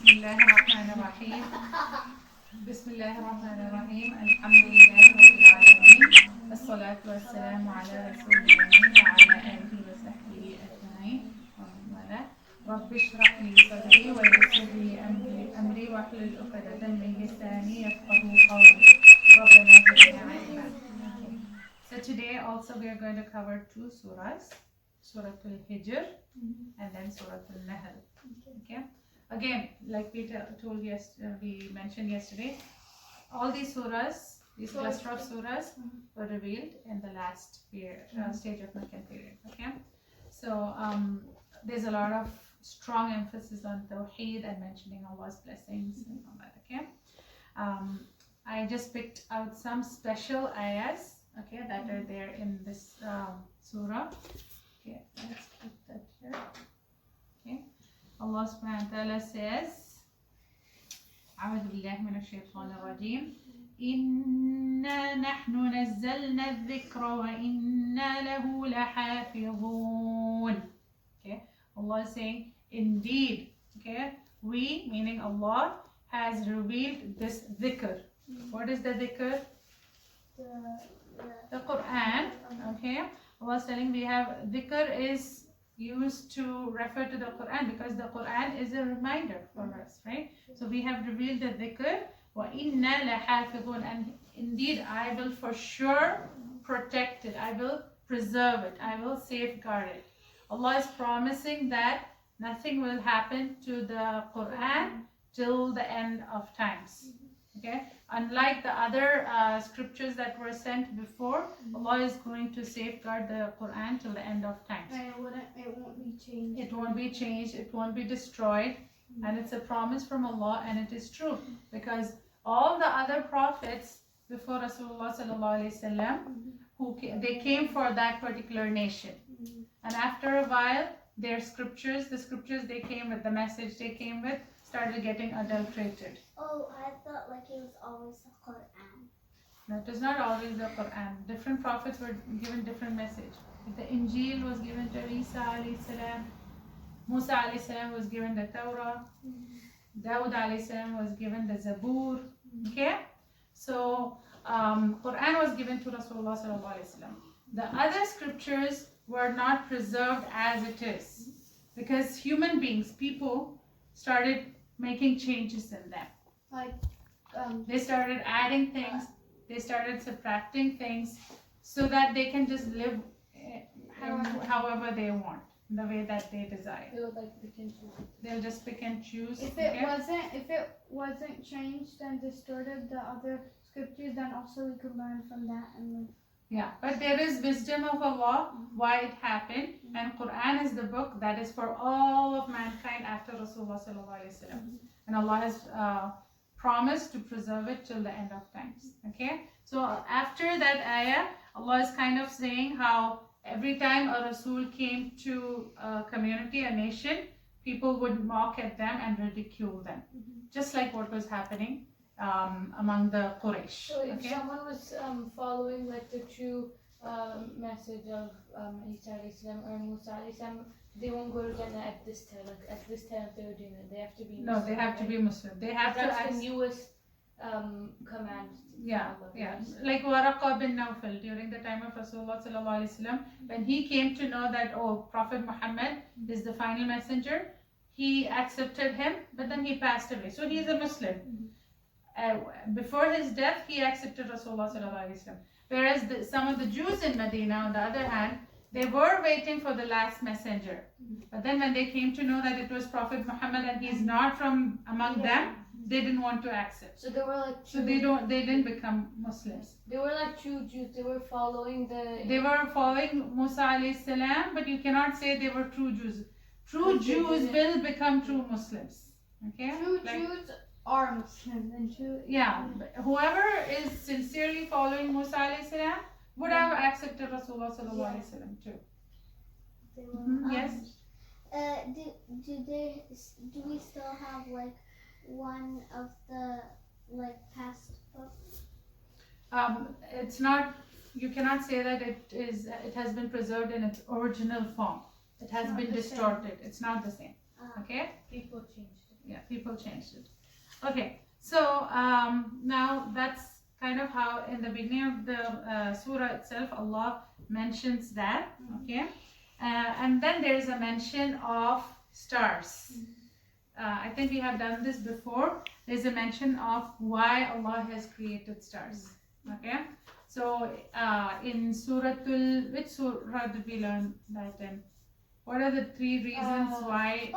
الله الرحمن الرحيم. بسم الله الرحمن الرحيم. الحمد لله رب العالمين، والصلاة والسلام على رسول الله وعلى آله وصحبه أجمعين ومن والاه. رب اشرح لي صدري ويسر لي أمري واحلل عقدة من لساني يفقهوا قولي. ربنا زدنا علما. So today also we are going to cover two surahs, Surah Al-Hijr and then Surah Al-Nahl. Okay. Again, like we told yesterday, we mentioned yesterday, all these surahs, these cluster of surahs were revealed in the last stage of Meccan period. Okay. So there's a lot of strong emphasis on Tawheed and mentioning Allah's blessings and all that. Okay. I just picked out some special ayahs, okay, that are there in this surah. Okay, let's keep that here. Okay. Allah subhanahu wa ta'ala says, أعوذ بالله من الشيطان الرجيم إنا نحن نزلنا الذكر وإنا له لحافظون. Okay, Allah is saying, indeed, okay, we, meaning Allah, has revealed this dhikr. What is the dhikr? The Quran. Okay, Allah is telling we have dhikr is used to refer to the Quran because the Quran is a reminder for us, right? So we have revealed the dhikr, وَإِنَّا لَحَافِظُونَ, and indeed I will for sure protect it, I will preserve it, I will safeguard it. Allah is promising that nothing will happen to the Quran till the end of times. Okay, unlike the other scriptures that were sent before, Allah is going to safeguard the Quran till the end of times. And it won't be changed. It won't be changed, it won't be destroyed, and it's a promise from Allah, and it is true because all the other prophets before Rasulullah sallallahu alaihi wasallam, they came for that particular nation, and after a while, their scriptures, the scriptures they came with, the message they came with, started getting adulterated. Oh, I thought like it was always the Quran. No, it is not always the Quran. Different prophets were given different message. The Injil was given to Isa alayhi salam. Musa alayhi salam was given the Torah. Dawud alayhi salam was given the Zabur. Okay? So, Quran was given to Rasulullah sallallahu alayhi wasallam. The other scriptures were not preserved as it is because human beings, people, started making changes in them. Like, they started adding things, they started subtracting things, so that they can just live however they want, the way that they desire. they'll like pick and choose. They'll just pick and choose. If it wasn't changed and distorted the other scriptures, then also we could learn from that and live. Yeah, but there is wisdom of Allah why it happened, and Quran is the book that is for all of mankind after Rasulullah sallallahu alaihi wasallam, and Allah has promised to preserve it till the end of times. Okay, so after that ayah, Allah is kind of saying how every time a Rasul came to a community, a nation, people would mock at them and ridicule them, just like what was happening among the Quraysh. So if Okay? someone was following like the true message of Isa alayhi salam or Musa alayhi salam, they won't go to Jannah at this time. Like at this time, if they were doing it, they have to be No, Muslim, they have to right? be Muslim. They have to That's act. the newest command. Yeah, Allah yeah. gives. Like Waraqa bin Nawfal during the time of Rasulullah sallallahu alaihi wasallam, when he came to know that Prophet Muhammad is the final messenger, he accepted him, but then he passed away. So he is a Muslim. Before his death, he accepted Rasulullah sallallahu alaihi wasallam. Whereas some of the Jews in Medina, on the other hand, they were waiting for the last messenger. But then when they came to know that it was Prophet Muhammad and he's not from among them, they didn't want to accept. So they were like So true, they didn't become Muslims. They were like true Jews. They were following They were following Musa alayhi salam, but you cannot say they were true Jews. True But they Jews didn't. will become true Muslims. Okay? True Like- Jews are Muslims, and true. Yeah, whoever is sincerely following Musa alayhi salam would have accepted Rasulullah sallallahu alaihi wasallam too. They were, Yes. do we still have like one of the like past books? It's not. You cannot say that it has been preserved in its original form. It has not been the same. distorted. It's not the same. Okay. people changed it. Yeah, people changed it. Okay, so now that's kind of how in the beginning of the surah itself Allah mentions that. Okay, and then there is a mention of stars. I think we have done this before. There's a mention of why Allah has created stars. Okay, so in which surah did we learn that in? What are the 3 reasons why?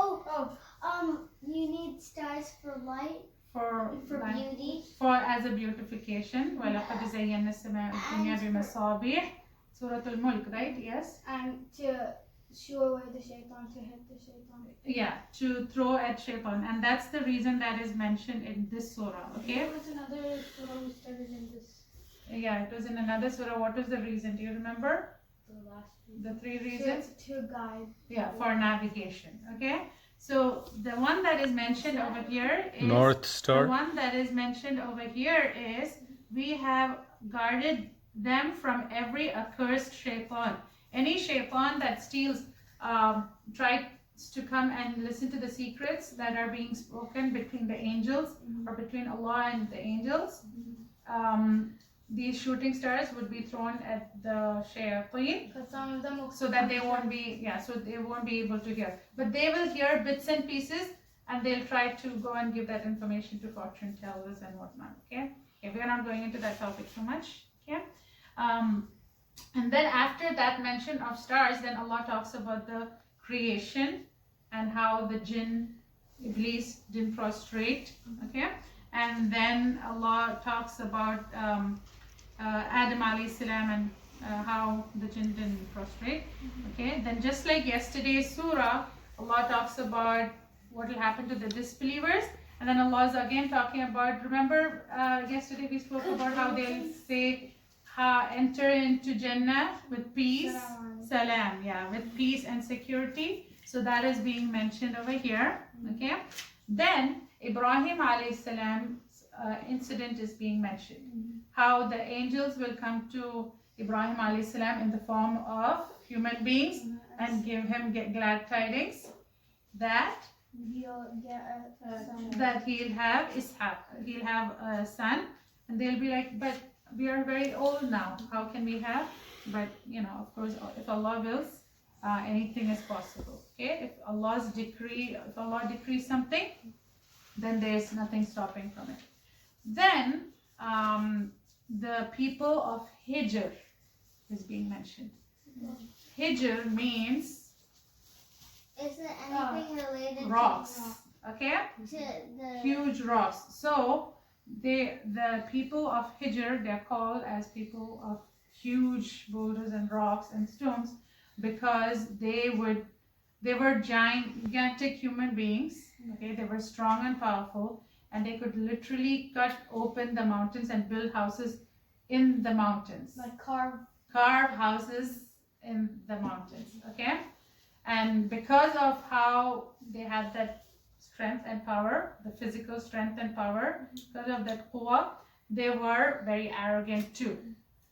You need stars for light, For light, beauty, for as a beautification. وَلَقَدْ زَيَّنَّا السَّمَاءَ الدُّنْيَا بِمَصَابِيحَ. Surah Al-Mulk, right? Yes. And to show away the shaitan, to hit the shaitan. Yeah, to throw at shaitan, and that's the reason that is mentioned in this surah. Okay. There was another surah we studied in this. Yeah, it was in another surah. What was the reason? Do you remember? The last The 3 reasons. To guide. Yeah, for navigation. Okay. So the one that is mentioned over here is North Star. The one that is mentioned over here is we have guarded them from every accursed shaitan. Any shaitan that steals, tries to come and listen to the secrets that are being spoken between the angels or between Allah and the angels. These shooting stars would be thrown at the shayateen so that they won't be able to hear. But they will hear bits and pieces and they'll try to go and give that information to fortune tellers and whatnot. Okay, we're not going into that topic too much. Okay, and then after that mention of stars, then Allah talks about the creation and how the jinn, Iblis, didn't prostrate. Okay, and then Allah talks about Adam alayhi salam and how the jinn didn't prostrate. Okay, then just like yesterday's surah, Allah talks about what will happen to the disbelievers, and then Allah is again talking about, remember yesterday we spoke about how they'll say, enter into Jannah with peace, salam, yeah, with peace and security. So that is being mentioned over here. Okay, then Ibrahim alayhi salam's incident is being mentioned. How the angels will come to Ibrahim alayhi salam in the form of human beings and give him glad tidings that He'll get a son. that he'll have Ishaq, he'll have a son, and they'll be like, but we are very old now, how can we have? But of course, if Allah wills, anything is possible. Okay, if Allah decrees something, then there's nothing stopping from it. Then the people of Hijr is being mentioned. Hijr means is it anything related rocks. Okay, to the huge rocks. So the people of Hijr, they're called as people of huge boulders and rocks and stones because they were gigantic human beings. Okay, they were strong and powerful, and they could literally cut open the mountains and build houses in the mountains. Like carve Houses in the mountains. Okay, and because of how they had that strength and power, the physical strength and power, because of that quwwah, they were very arrogant too.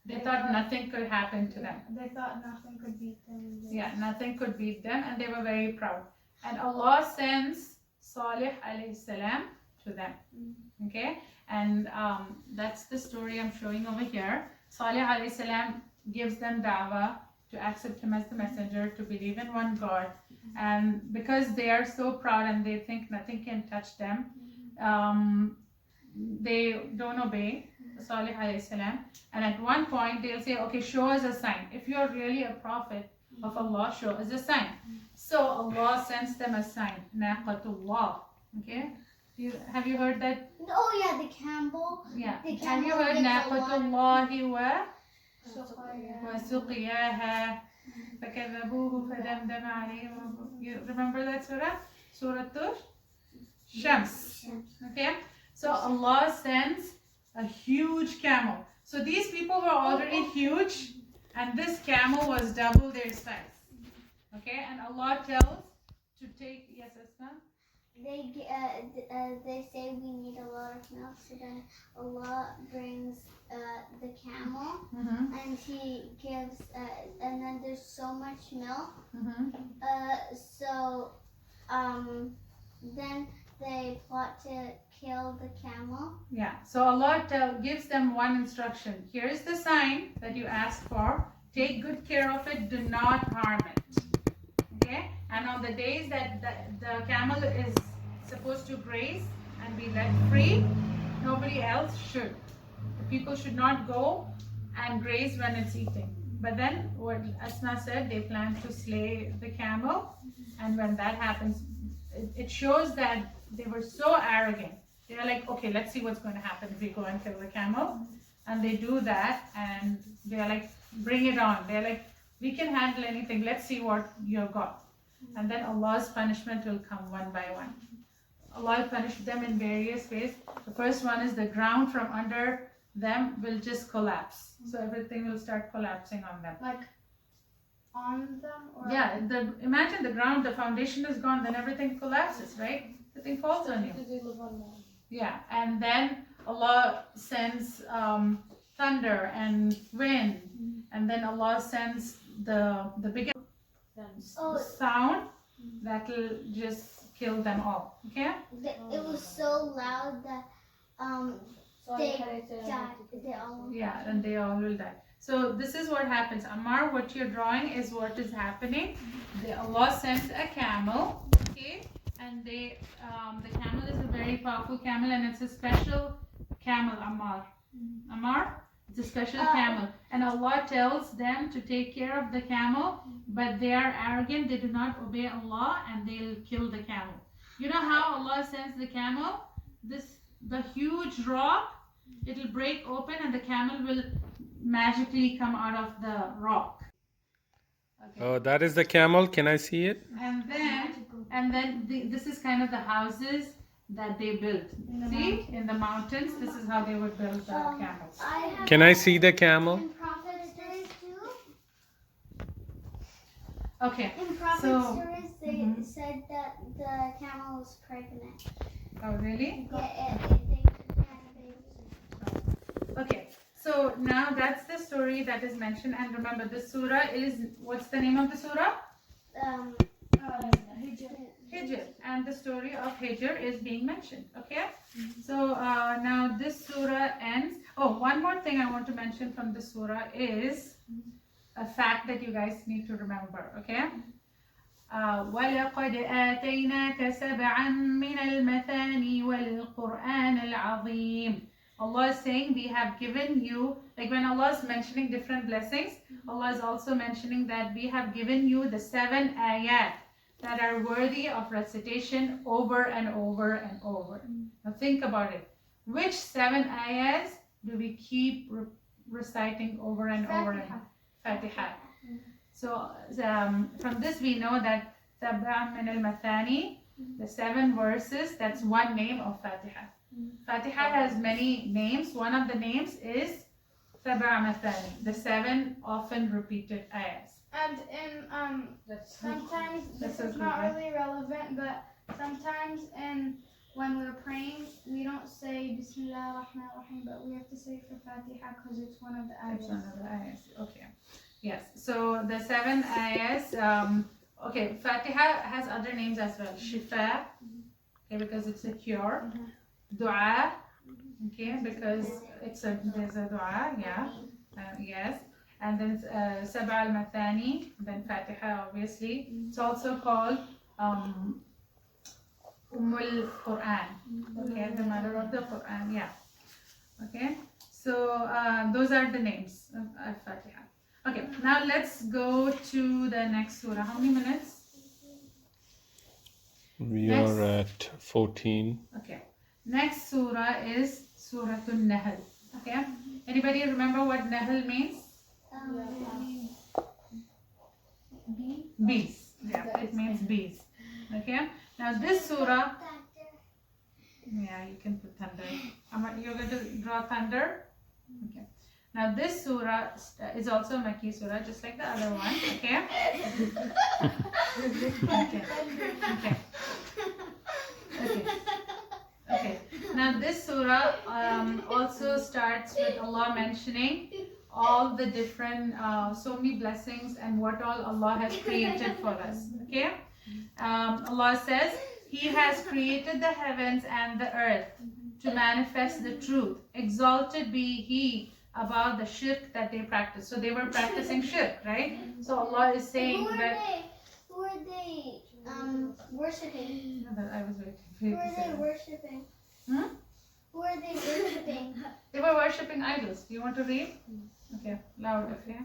They thought nothing could happen to them. They thought nothing could beat them. Yeah, nothing could beat them, and they were very proud. And Allah sends Salih alayhi salam to them. Okay, and that's the story I'm showing over here. Salih alayhi salam gives them da'wah to accept him as the messenger, to believe in one God, and because they are so proud and they think nothing can touch them, they don't obey Salih alayhi salam. And at one point they'll say, okay, show us a sign. If you're really a prophet of Allah, show us a sign. So Allah sends them a sign, Naqatullah. Okay, have you heard that? oh yeah, the camel. Yeah. The Have you camel heard gives a lot. Naqatullahi wa So وسقياها فكذبوه فدمدم عليهم. You remember that surah? Surah Shams. Okay, so Allah sends a huge camel. So these people were already huge, and this camel was double their size. Okay, and Allah tells to take, yes, Asma? They say we need a lot of milk, so then Allah brings the camel, and he gives, and then there's so much milk. So then they plot to kill the camel. Yeah. So Allah gives them one instruction. Here is the sign that you asked for. Take good care of it. Do not harm it. Okay. And on the days that the camel is supposed to graze and be let free, nobody else should. The people should not go and graze when it's eating. But then what Asma said, they plan to slay the camel, and when that happens, it shows that they were so arrogant. They are like, okay, let's see what's going to happen if we go and kill the camel. And they do that, and they are like, bring it on. They're like, we can handle anything. Let's see what you've got. And then Allah's punishment will come one by one. Allah will punish them in various ways. The first one is the ground from under them will just collapse. So everything will start collapsing on them. Like on them? Or Yeah, imagine the ground, the foundation is gone, then everything collapses, right? Everything falls on you. Because they live on land. Yeah, and then Allah sends thunder and wind, and then Allah sends the biggest sound that will just kill them all. Okay? It was so loud that So they I had to died. They all Yeah, and they all will die. So this is what happens. Ammar, what you're drawing is what is happening. Allah sends a camel, okay, and the camel is a very powerful camel, and it's a special camel, Ammar. Ammar, it's a special camel, and Allah tells them to take care of the camel, but they are arrogant. They do not obey Allah, and they'll kill the camel. You know how Allah sends the camel? The huge rock, it'll break open, and the camel will magically come out of the rock. Okay. Oh, that is the camel. Can I see it? And then this is kind of the houses that they built. See, in the mountains, this is how they would build the camels. Can I see the camel? In Prophet stories too. Okay. In Prophet So- stories, they said that the camel was pregnant. Oh, really? Yeah, they had a baby. Okay. So now that's the story that is mentioned, and remember, this surah is, what's the name of the surah? Hijr, and the story of Hijr is being mentioned. Okay, so now this surah ends. Oh, one more thing I want to mention from the surah is a fact that you guys need to remember. Okay, وَلَقَدْ آتَيْنَاكَ سَبْعًا مِنَ الْمَثَانِي وَالْقُرْآنَ الْعَظِيمِ. Allah is saying, we have given you, like when Allah is mentioning different blessings, Allah is also mentioning that we have given you the 7 ayat that are worthy of recitation over and over and over. Now think about it. Which 7 ayats do we keep reciting over and over again? Fatiha. So from this we know that Sab'a min al-Mathani, the 7 verses, that's one name of Fatiha. Fatiha has many names. One of the names is Sab'a Mathani, the 7 often repeated ayats. And in sometimes this That's is so not good, really relevant, but sometimes when we're praying, we don't say Bismillah ar-Rahman ar-Rahim, but we have to say for Fatiha because it's one of the It's one ayahs. of the ayats. Okay. Yes. So the 7 ayats. Okay. Fatiha has other names as well. Shifa. Okay, because it's a cure. Dua. Okay, because there's a dua. Yeah. Yes. And then Sab'a al-Mathani. Then Fatiha, obviously. It's also called Quran. Okay, the mother of the Quran. Yeah. Okay. So those are the names of Fatiha. Okay, now let's go to the next surah. How many minutes? We Next. are at 14. Okay. Next surah is Surah Nahl. Okay. Anybody remember what Nahl means? Bees. Yeah, it means bees. Okay. Now this surah. Yeah, you can put thunder. You're going to draw thunder. Okay. Now this surah is also a Makki surah, just like the other one. Okay. Okay. Okay. Okay. Okay. Now this surah also starts with Allah mentioning all the different, so many blessings and what all Allah has created for us. Okay. Allah says, He has created the heavens and the earth to manifest the truth. Exalted be He about the shirk that they practice. So they were practicing shirk, right? So Allah is saying that. Who are they worshipping? I was waiting for Who you to are say they that. worshipping? Hmm? Who are they worshipping? They were worshipping idols. Do you want to read? Okay, loud, okay.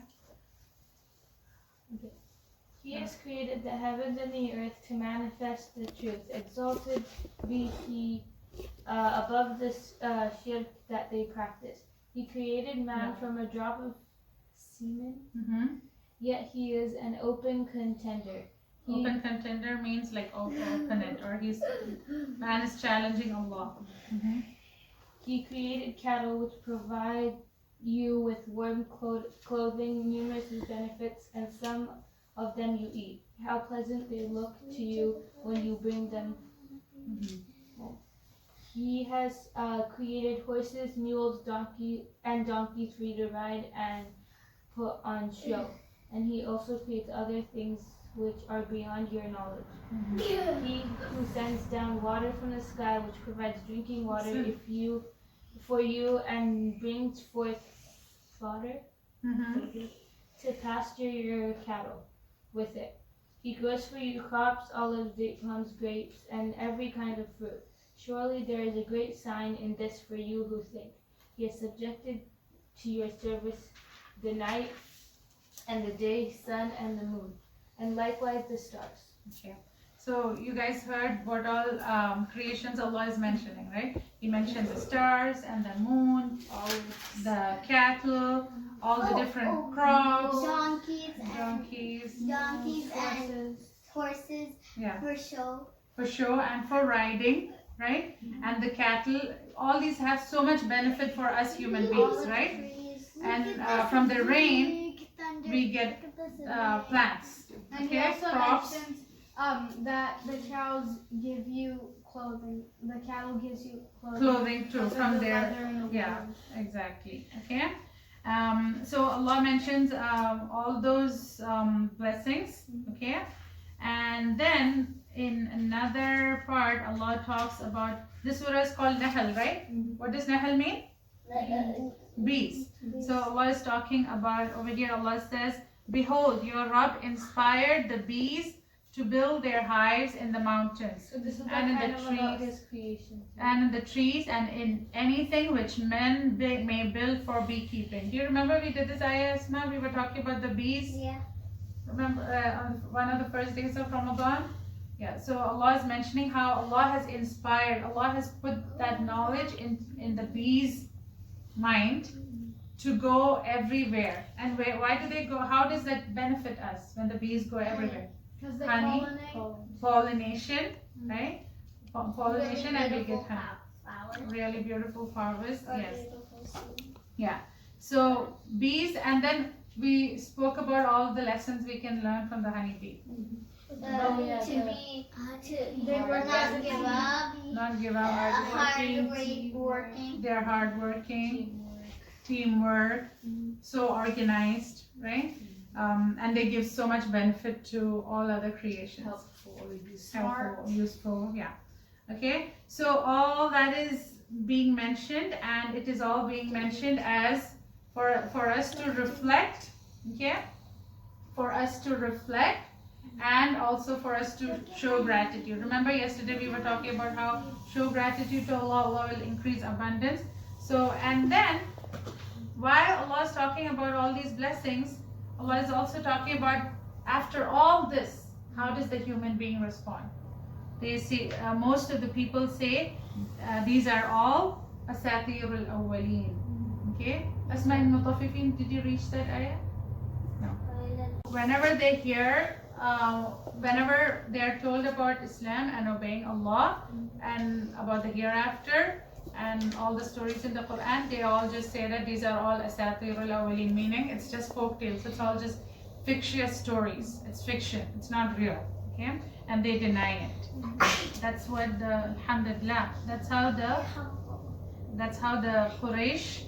He has created the heavens and the earth to manifest the truth. Exalted be He above this shirk that they practice. He created man from a drop of semen, yet he is an open contender. Open contender means like open it, or man is challenging Allah. He created cattle which provide you with warm clothing, numerous benefits, and some of them you eat. How pleasant they look to you when you bring them. He has created horses, mules, donkeys for you to ride and put on show. And He also creates other things which are beyond your knowledge. He who sends down water from the sky, which provides drinking water for you and brings forth fodder to pasture your cattle with it. He grows for you crops, olives, date plums, grapes, and every kind of fruit. Surely there is a great sign in this for you who think. He has subjected to your service the night and the day, sun and the moon, and likewise the stars. Okay. So you guys heard what all creations Allah is mentioning, right? He mentioned the stars and the moon, the cattle, all the different crops, donkeys, and horses yeah, for show. for show and for riding, right? And the cattle, all these have so much benefit for us human beings, right? And from the rain, we get plants, And he okay, also crops. mentions that the cows give you clothing. The cattle gives you Clothing too, from the their, leather and the yeah, wool. exactly, okay. So Allah mentions all those blessings, okay. And then in another part, Allah talks about, this surah is called Nahl, right? What does Nahl mean? Bees. So Allah is talking about, over here Allah says, behold, your Rabb inspired the bees to build their hives in the mountains, So this is and in kind the of about trees, His creation. and in the trees, and in anything which men may build for beekeeping. Do you remember we did this ayah, Asma? We were talking about the bees. Yeah. Remember on one of the first days of Ramadan? Yeah, so Allah is mentioning how Allah has inspired, Allah has put that knowledge in the bees' mind to go everywhere. And why do they go? How does that benefit us when the bees go everywhere? Because they Honey. pollinate. Pollination, right? Pollination, and we get honey. Flowers. Really beautiful flowers, Or yes. beautiful seeds. Yeah. So bees, and then we spoke about all the lessons we can learn from the honeybee. They work as a not give team. up. Not give up. Hard working. They're hardworking, teamwork, so organized, right? And they give so much benefit to all other creations. Helpful, useful, yeah. Okay, so all that is being mentioned, and it is all being mentioned as for us to reflect, okay? For us to reflect, and also for us to show gratitude. Remember yesterday we were talking about how show gratitude to Allah, Allah will increase abundance. So, and then while Allah is talking about all these blessings, Allah is also talking about, after all this, how does the human being respond? They say, most of the people say, these are all asatir al-awwaleen. Okay? Asma al-Mutaffifin, did you reach that ayah? No. Whenever they hear, whenever they are told about Islam and obeying Allah and about the hereafter and all the stories in the Quran, they all just say that these are all asatir al-awwaleen, meaning it's just folk tales, it's all just fictitious stories, it's fiction, it's not real, okay? And they deny it. That's what the, alhamdulillah, that's how the Quraysh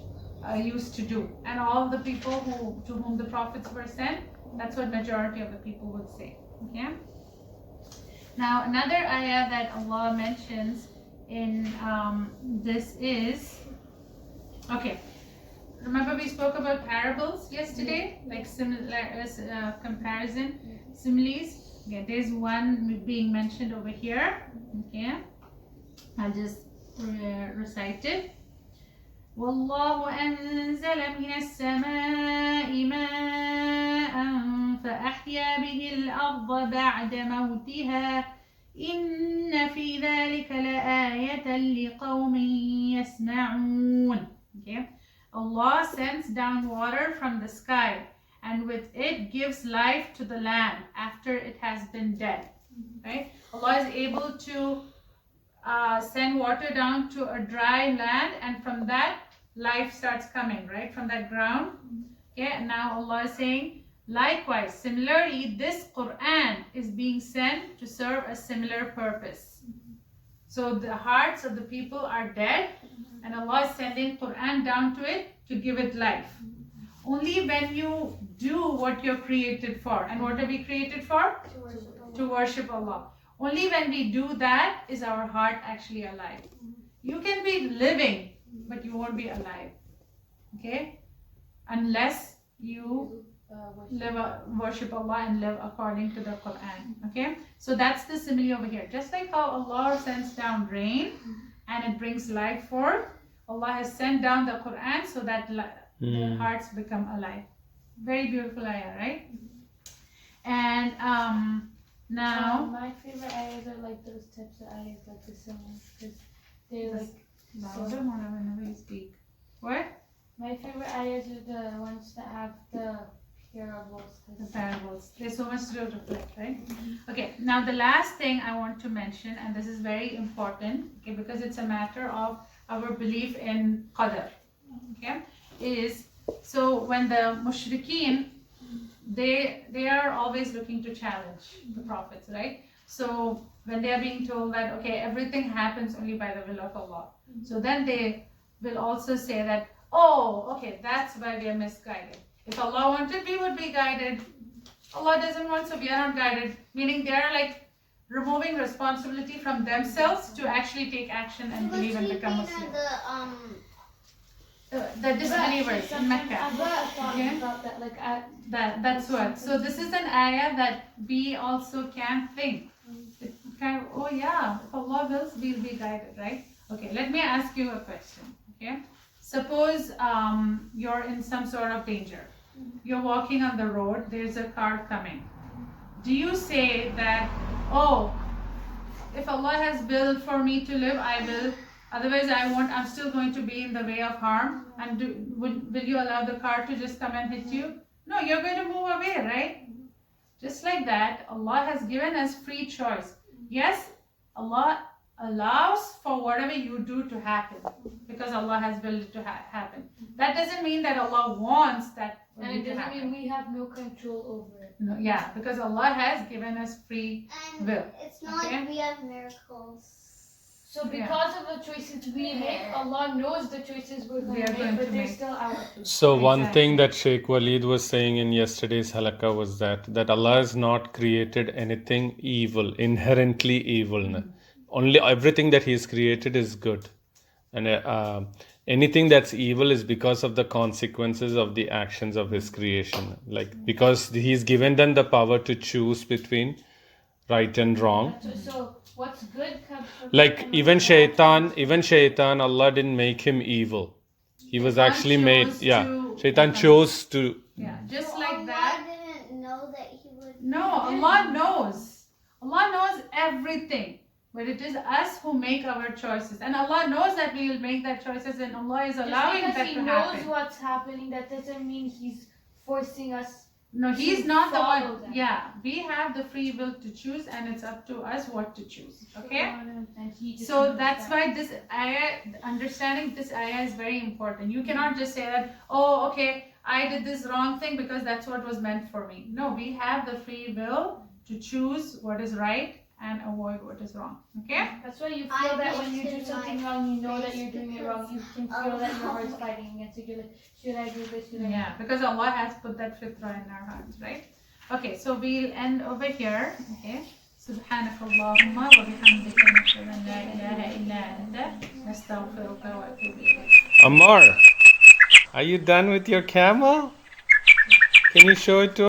used to do, and all the people to whom the prophets were sent, that's what majority of the people would say, okay? Now another ayah that Allah mentions in this is, okay, remember we spoke about parables yesterday, like similar comparison, similes. Okay, there's one being mentioned over here. Okay, I'll just recite it. والله أنزل من السماء ماء فأحيا به الأرض بعد موتها إن في ذلك لآية لقوم يسمعون. Okay, Allah sends down water from the sky, and with it gives life to the land after it has been dead. Right? Allah is able to send water down to a dry land, and from that life starts coming, right, from that ground. Okay, and now Allah is saying, likewise, similarly, this Quran is being sent to serve a similar purpose. So the hearts of the people are dead, and Allah is sending Quran down to it to give it life. Only when you do what you're created for. And what are we created for? To worship Allah. Only when we do that is our heart actually alive. You can be living, but you won't be alive. Okay? Unless you worship Allah and live according to the Quran. Okay? So that's the simile over here. Just like how Allah sends down rain and it brings life forth, Allah has sent down the Quran so that the hearts become alive. Very beautiful ayah, right? And now my favorite ayahs are like those types of ayahs, like the similes, because they're like louder whenever you speak. What? My favorite ayahs are the ones that have the parables. The parables. There's so much to reflect, right? Okay, now the last thing I want to mention, and this is very important, okay, because it's a matter of our belief in Qadr, okay, is, so when the mushrikeen, they are always looking to challenge the prophets, right? So when they are being told that, okay, everything happens only by the will of Allah, so then they will also say that, oh, okay, that's why we are misguided. If Allah wanted, we would be guided. Allah doesn't want, so we are not guided. Meaning they are like removing responsibility from themselves to actually take action and believe and become Muslim. The disbelievers in Mecca. I've got a thought about that. Like that's what. So this is an ayah that we also can think. It kind of, oh yeah, if Allah wills, we'll be guided, right? Okay, let me ask you a question. Okay, suppose you're in some sort of danger. You're walking on the road, there's a car coming. Do you say that, oh, if Allah has willed for me to live, I will, otherwise I won't, I'm still going to be in the way of harm? And will you allow the car to just come and hit you? No, you're going to move away, right? Just like that, Allah has given us free choice. Yes, Allah allows for whatever you do to happen, because Allah has willed it to happen. That doesn't mean that Allah wants that. And it doesn't mean we have no control over it. No, yeah, because Allah has given us free will. It's not like we have miracles. So because of the choices we make, Allah knows the choices we're going to make, but they're still our choices. So one thing that Sheikh Waleed was saying in yesterday's Halaqa was that Allah has not created anything evil, inherently evil. Only everything that He has created is good. And anything that's evil is because of the consequences of the actions of His creation. Like, because He's given them the power to choose between right and wrong. So what's good comes from Like even shaitan, Allah didn't make him evil. He was actually made, Shaitan chose to. Yeah, just So like Allah that. didn't know that He would. No, Allah knows. Allah knows everything. But it is us who make our choices. And Allah knows that we will make that choices, and Allah is allowing that to happen. Just because He knows what's happening, that doesn't mean He's forcing us. No, He's not the follow one. them. Yeah, we have the free will to choose, and it's up to us what to choose. Okay? And He just So knows that's that. why this ayah, understanding this ayah is very important. You cannot just say that, oh, okay, I did this wrong thing because that's what was meant for me. No, we have the free will to choose what is right and avoid what is wrong. Okay? That's why you feel that when you do something wrong, you know that you're doing it wrong. You can feel that your heart's fighting against it. You're like, should I do this? Should I? Yeah, because Allah has put that fitra in our hearts, right? Okay, so we'll end over here. Okay, سبحانك اللهم وبحمدك نشهد أن لا إله إلا أنت نستغفرك وأتوب إليك. Ammar, are you done with your camel? Can you show it to